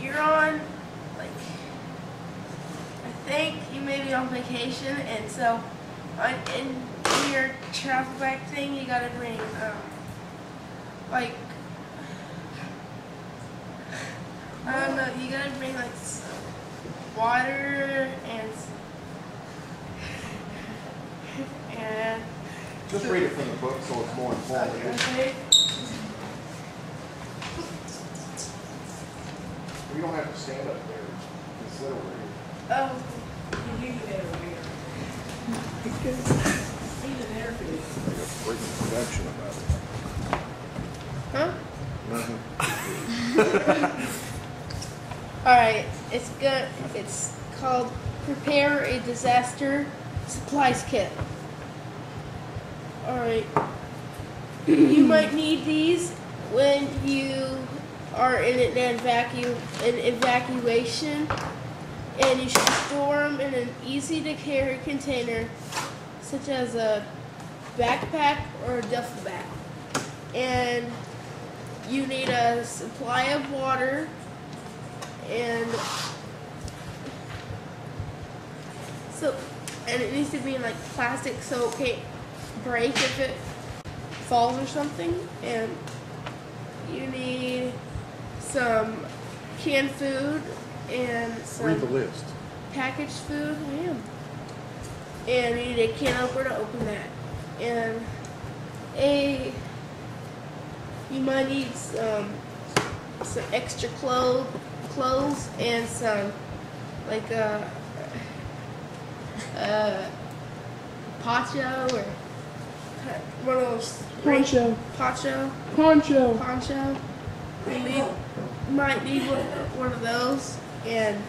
you're on, like, I think you may be on vacation, and so in your travel bag thing, you gotta bring, like, I don't know, you gotta bring, like, some water and just read it from the book so it's more informative. okay. You don't have to stand up there. Just sit over here. Oh. You need that over here. Need an air fit. Like a freaking production about it. Huh? Alright, it's good. It's called Prepare a Disaster Supplies Kit. Alright. You might need these when you are in an evacuation, and you should store them in an easy-to-carry container, such as a backpack or a duffel bag. And you need a supply of water, and it needs to be in like plastic so it can't break if it falls or something. And you need some canned food and some Read the list. packaged food. And you need a can opener to open that. And you might need some extra clothes and some like poncho or one of those poncho. You might need one of those. And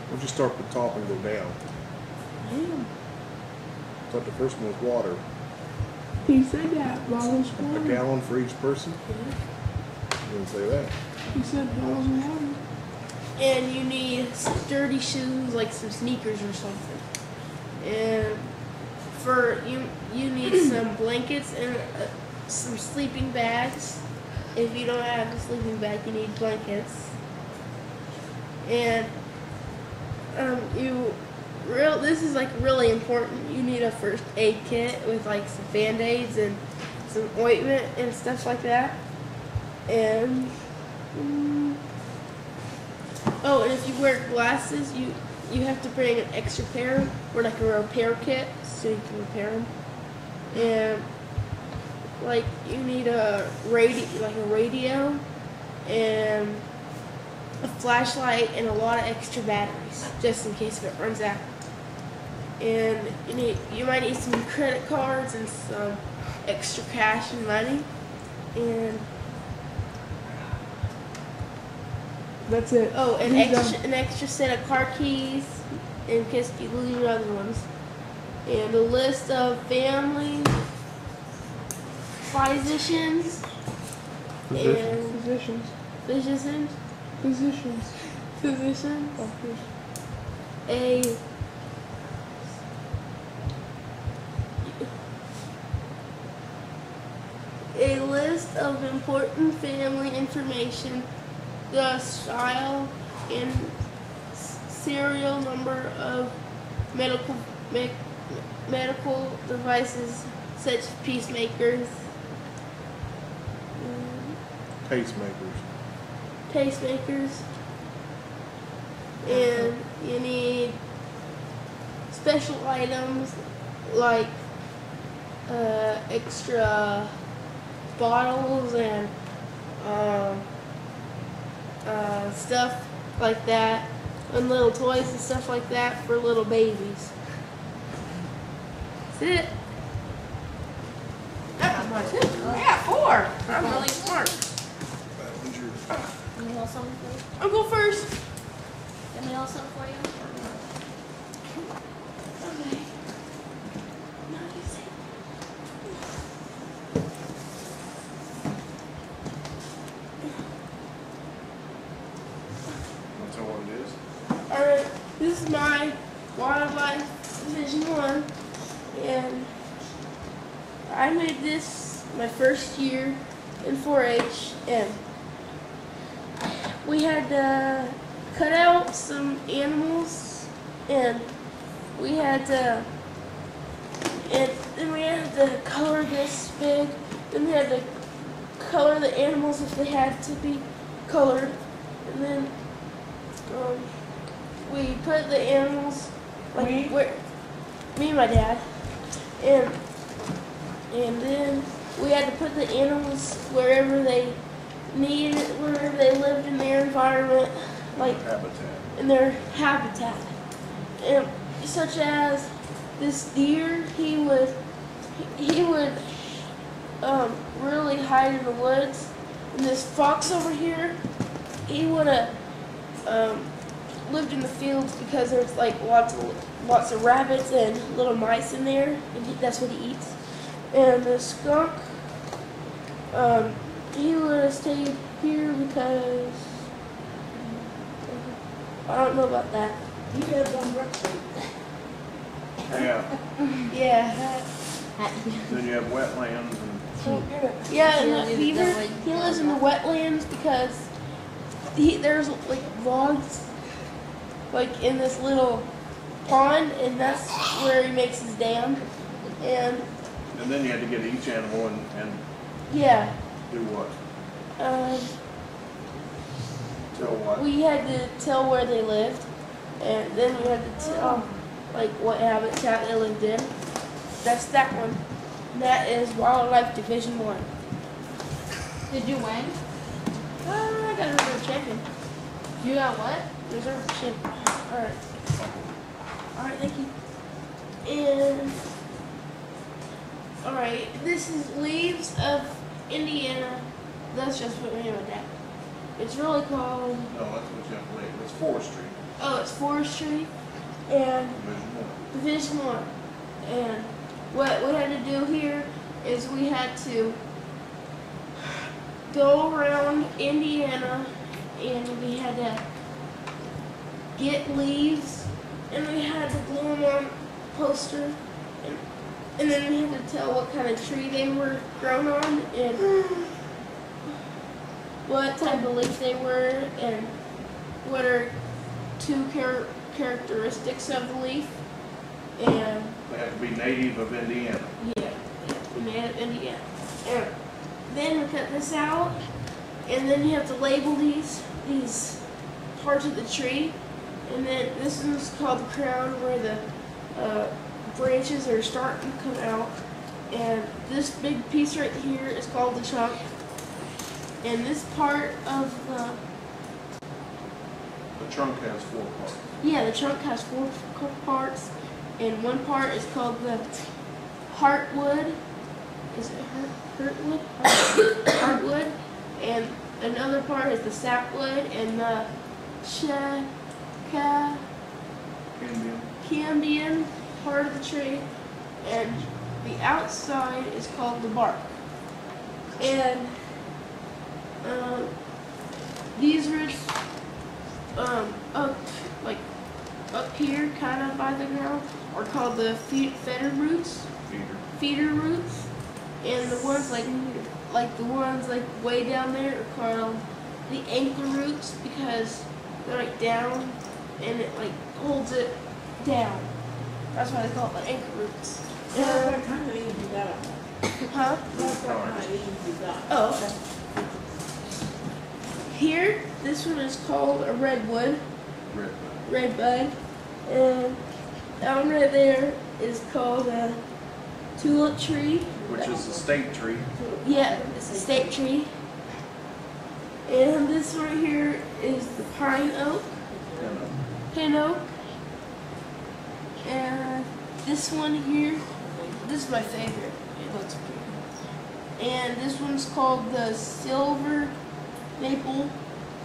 We'll just start with the top and go down. So the first one was water. He said that bottles of A water. gallon for each person? You didn't say that. He said bottles of water. And you need sturdy shoes, like some sneakers or something. And you need some blankets and some sleeping bags. If you don't have a sleeping bag, you need blankets. And this is like really important. You need a first aid kit with like some Band-Aids and some ointment and stuff like that. And oh, and if you wear glasses, you have to bring an extra pair or like a repair kit so you can repair them. And like you need a radio and a flashlight and a lot of extra batteries just in case if it runs out. And you might need some credit cards and some extra cash and money. And That's it. oh, an extra set of car keys in case you lose your other ones. And a list of family physicians and Physicians. Doctors. A list of important family information, the style and serial number of medical devices such as pacemakers, and you need special items like extra bottles and stuff like that, and little toys and stuff like that for little babies. That's it. Yeah, 4. I'm really smart. Can we hold something for you? I'll go first. Can we hold something for you? Okay. That's all it is. Alright, this is my Wildlife Division 1, and I made this my first year in 4-H, and we had to cut out some animals, and we had to, and then we had to color this big. Then we had to color the animals if they had to be colored, and then we put the animals like where me and my dad, and then we had to put the animals wherever they needed, wherever they lived in their environment, like Habitat. in their habitat. And such as this deer, he would really hide in the woods. And this fox over here, he would have lived in the fields because there's like lots of rabbits and little mice in there, and that's what he eats. And the skunk, he would have stayed here because I don't know about that. He lives on Brook Street. Yeah. Yeah. Then you have wetlands and Yeah, and the beaver, he lives in the wetlands because there's like logs like in this little pond, and that's where he makes his dam. And then you had to get each animal and yeah, do what? Tell what? we had to tell where they lived, and then we had to tell like what habitat they lived in. That's that one. That is Wildlife Division 1. Did you win? I got a reserve champion. You got what? Reserve champion. Alright. Alright, thank you. And alright, this is Leaves of Indiana. That's just what we with that. It's really called, No, that's what you have to label. It's forestry. oh, it's forestry and Division 1. Division 1. And what we had to do here is we had to go around Indiana, and we had to get leaves, and we had to glue them on a poster, and then we had to tell what kind of tree they were grown on, and what type of leaf they were, and what are two characteristics of the leaf, and They have to be native of Indiana. yeah, we made it Indiana. And then we cut this out, and then you have to label these parts of the tree, and then this is called the crown, where the branches are starting to come out, and this big piece right here is called the trunk, and this part of The trunk has 4 parts. the trunk has 4 parts, and one part is called the heartwood. Is it heartwood? Heartwood. And another part is the sapwood, and the cambium part of the tree. And the outside is called the bark. And these roots up here, kind of by the ground, are called the feeder roots. Feeder roots. And the ones like the ones like way down there are called the anchor roots, because they're like down, and it like holds it down. That's why they call it the anchor roots. What kind of leaves you got? Huh? What kind of leaves you got? Oh, okay. Here, this one is called a redwood. Redbud. And down right there is called a tulip tree. Which is a state tree. Yeah, it's a state tree. And this right here is the pine oak. Pin oak. And this one here, this is my favorite. It looks pretty. And this one's called the silver maple